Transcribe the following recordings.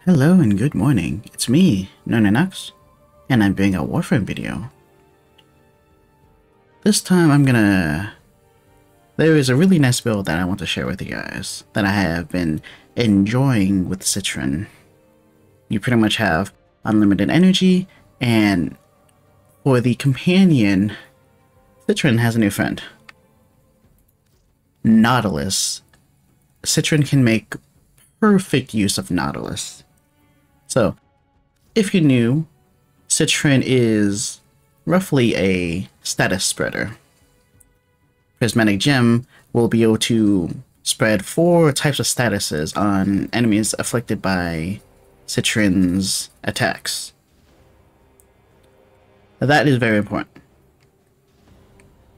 Hello and good morning, it's me, NonenNox, and I'm doing a Warframe video. This time there is a really nice build that I want to share with you guys, that I have been enjoying with Citrine. You pretty much have unlimited energy, and for the companion, Citrine has a new friend. Nautilus. Citrine can make perfect use of Nautilus. So, if you're new, Citrine is roughly a status spreader. Prismatic Gem will be able to spread 4 types of statuses on enemies afflicted by Citrine's attacks. That is very important.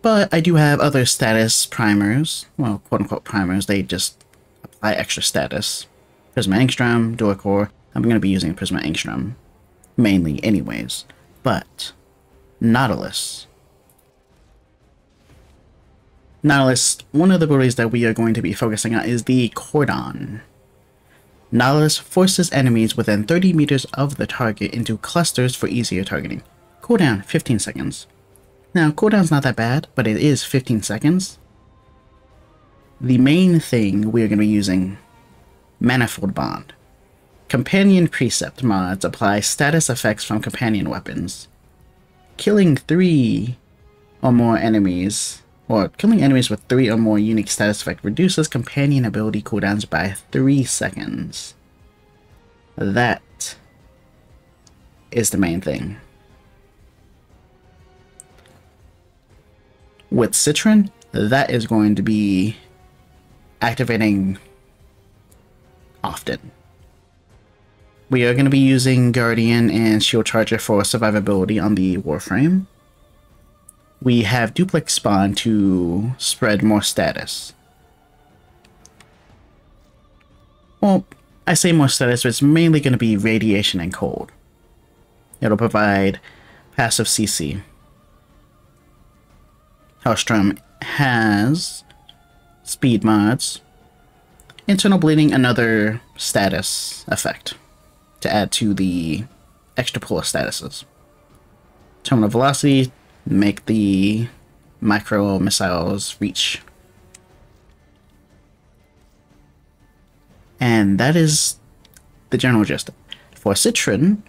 But I do have other status primers, well, quote-unquote primers, they just apply extra status. Prisma Angstrom, Dual-Core. I'm going to be using Prisma Angstrom mainly anyways, but Nautilus. Nautilus, one of the abilities that we are going to be focusing on is the Cordon. Nautilus forces enemies within 30 meters of the target into clusters for easier targeting. Cooldown 15 seconds. Now, cooldown's not that bad, but it is 15 seconds. The main thing we are going to be using, Manifold Bond. Companion Precept mods apply status effects from companion weapons. Killing 3 or more enemies, or killing enemies with 3 or more unique status effect reduces companion ability cooldowns by 3 seconds. That is the main thing. With Citrine, that is going to be activating often. We are going to be using Guardian and Shield Charger for survivability on the Warframe. We have Duplex Spawn to spread more status. Well, I say more status, but it's mainly going to be radiation and cold. It'll provide passive CC. Hellstrom has speed mods. Internal Bleeding, another status effect to add to the extra pool of statuses. Terminal Velocity, make the micro missiles reach. And that is the general gist. For Citrine,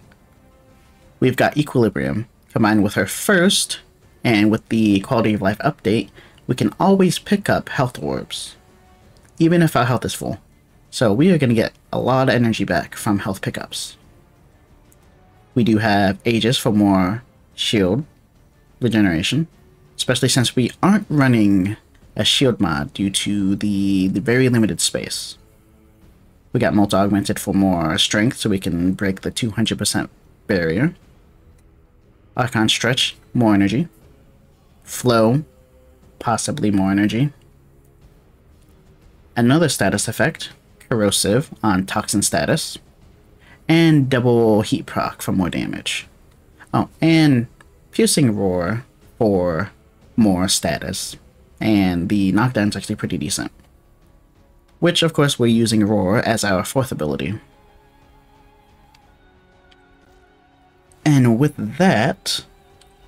we've got Equilibrium. Combined with her first, and with the quality of life update, we can always pick up health orbs, even if our health is full. So we are going to get a lot of energy back from health pickups. We do have Aegis for more shield regeneration, especially since we aren't running a shield mod due to the very limited space. We got Multi-Augmented for more strength, so we can break the 200% barrier. Archon Stretch, more energy. Flow, possibly more energy. Another status effect, Corrosive on Toxin status. And double Heat proc for more damage. Oh, and Piercing Roar for more status. And the knockdown's actually pretty decent. Which, of course, we're using Roar as our 4th ability. And with that,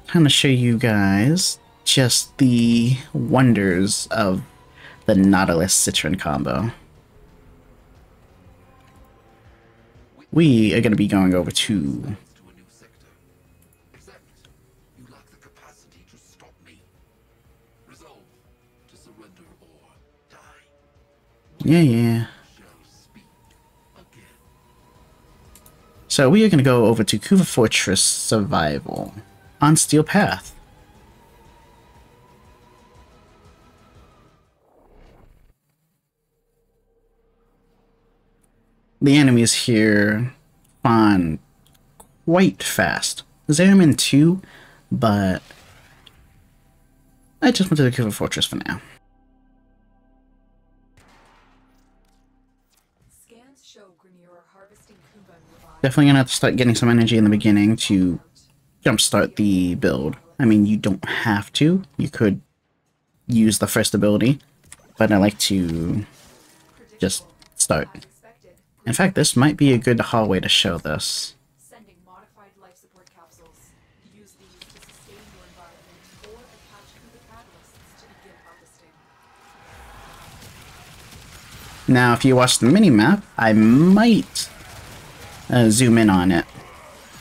I'm going to show you guys just the wonders of the Nautilus Citrine combo. We are going to be going over to yeah. So we are going to go over to Kuva Fortress Survival on Steel Path. The enemies here spawn quite fast. Zeramin too, but I just went to the Kuva Fortress for now. Definitely gonna have to start getting some energy in the beginning to jumpstart the build. I mean, you don't have to. You could use the first ability, but I like to just start. In fact, this might be a good hallway to show this. Sending modified life support capsules. Use these to sustain your environment or attach through the catalysts to begin harvesting. Now, if you watch the mini-map, I might zoom in on it.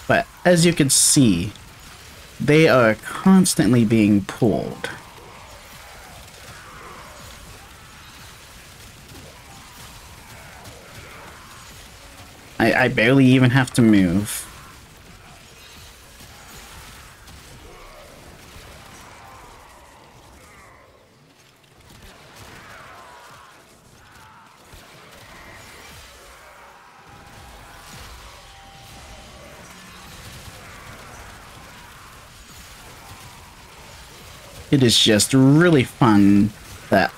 But as you can see, they are constantly being pulled. I barely even have to move. It is just really fun that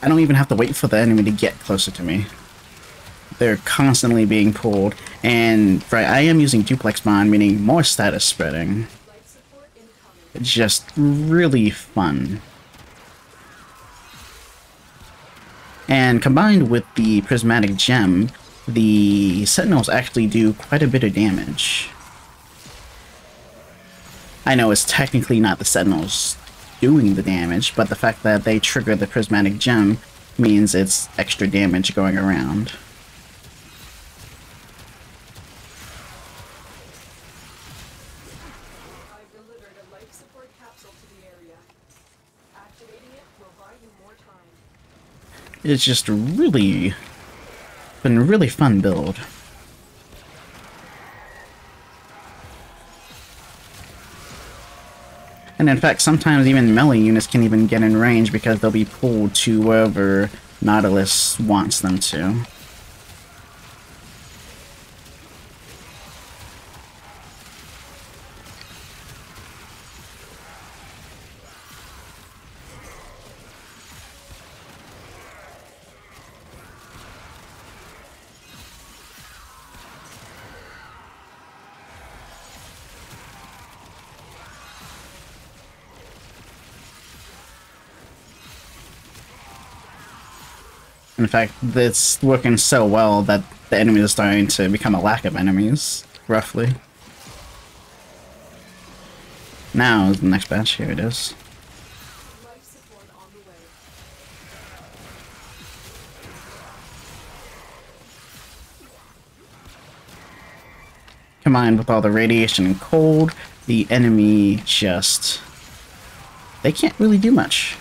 I don't even have to wait for the enemy to get closer to me. They're constantly being pulled, and right, I am using duplex bond, meaning more status spreading. It's just really fun. And combined with the Prismatic Gem, the Sentinels actually do quite a bit of damage. I know it's technically not the Sentinels doing the damage, but the fact that they trigger the Prismatic Gem means it's extra damage going around. I've delivered a life support capsule to the area. Activating it will buy you more time. It's just really been a really fun build. And in fact, sometimes even melee units can even get in range because they'll be pulled to wherever Nautilus wants them to. In fact, it's working so well that the enemies are starting to become a lack of enemies, roughly. Now, the next batch, here it is. Life support on the way. Combined with all the radiation and cold, the enemy just... they can't really do much.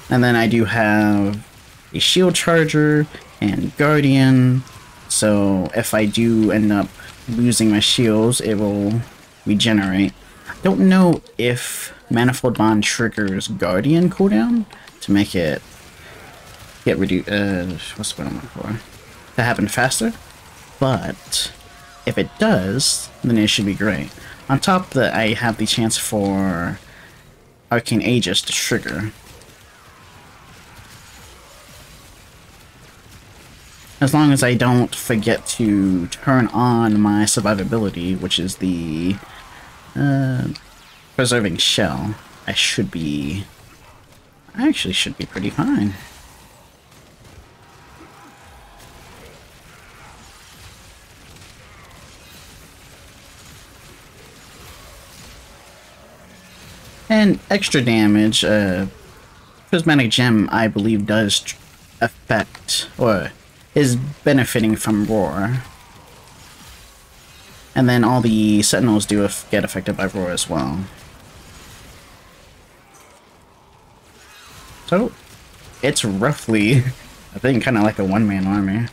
And then I do have a shield charger and guardian, so if I do end up losing my shields, it will regenerate. I don't know if Manifold Bond triggers guardian cooldown to make it get reduced. What's the word I'm looking for? To happen faster, but if it does, then it should be great. On top of that, I have the chance for Arcane Aegis to trigger. As long as I don't forget to turn on my survivability, which is the preserving shell, I actually should be pretty fine. And extra damage, Prismatic Gem, I believe, does affect, or is benefiting from Roar. And then all the Sentinels do get affected by Roar as well. So, it's roughly, I think, kind of like a one-man army.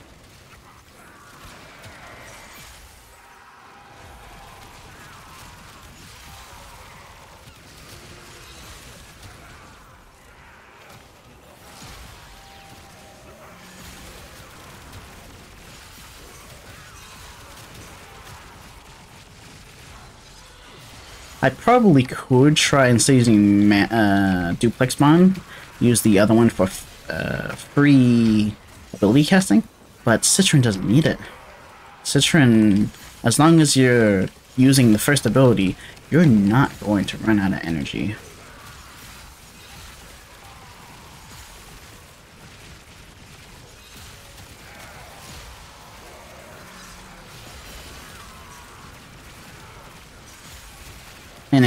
I probably could try instead of using duplex bond, use the other one for free ability casting, but Citrine doesn't need it. Citrine, as long as you're using the first ability, you're not going to run out of energy.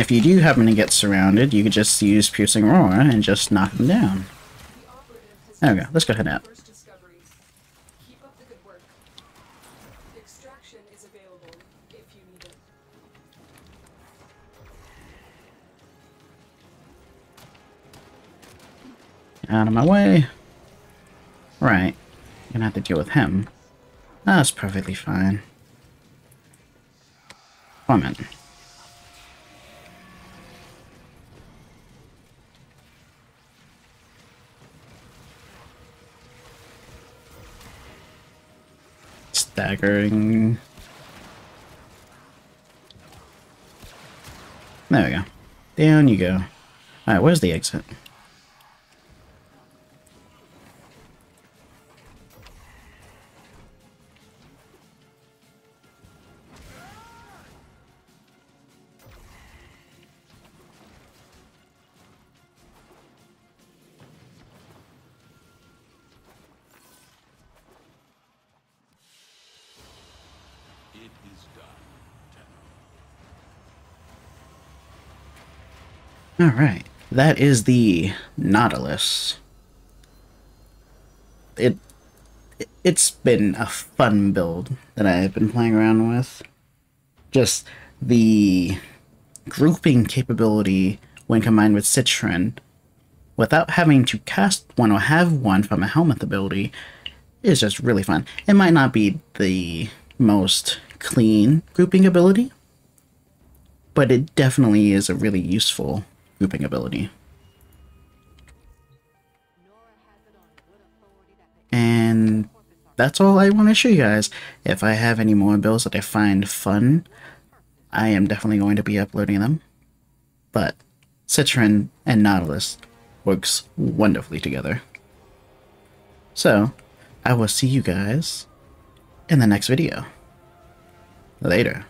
if you do happen to get surrounded, you could just use Piercing Roar and just knock them down. The operative has There we go. Let's go ahead out. first discoveries. Keep up the good work. Extraction is available if you need it. Out of my way. Right. Gonna have to deal with him. That's perfectly fine. Come on. Staggering. There we go. Down you go. Alright, where's the exit? It is done. Alright. That is the Nautilus. It's been a fun build that I've been playing around with. Just the grouping capability when combined with Citrine, without having to cast one or have one from a helmet ability, is just really fun. It might not be the most clean grouping ability, but it definitely is a really useful grouping ability. And that's all I want to show you guys. If I have any more builds that I find fun, I am definitely going to be uploading them. But Citrine and Nautilus works wonderfully together. So, I will see you guys in the next video. Later.